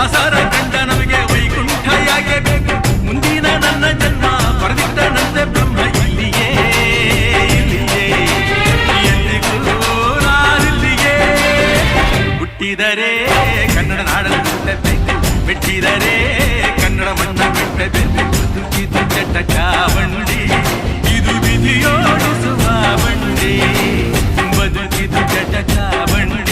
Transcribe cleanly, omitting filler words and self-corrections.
ದಾಸರ ಕಂಡ ನಮಗೆ ವೈಕುಂಠ ಯಾಕೆ ಬೇಕು ಮುಂದಿನ ನನ್ನ ಜನ್ಮ ಬರೆದಿಟ್ಟನಂತೆ ಬ್ರಹ್ಮ ಇಲ್ಲಿಯೇ ಎಂದಿಗೂ ನಾನಿಲ್ಲಿಯೇ ಹುಟ್ಟಿದರೆ ಕನ್ನಡ ನಾಡನ್ನು ಹುಟ್ಟಬೇಕು ಮೆಟ್ಟಿದರೆ ಕನ್ನಡ ಮಣ್ಣ ಬಿಟ್ಟಬೇಕು ಇದು ಜಟಕ ಬಂಡಿ ಇದು ವಿಧಿಯೋಡಿಸುವ ಬಂಡಿ ಬದುಕಿದು ಜಟಕ ಬಂಡಿ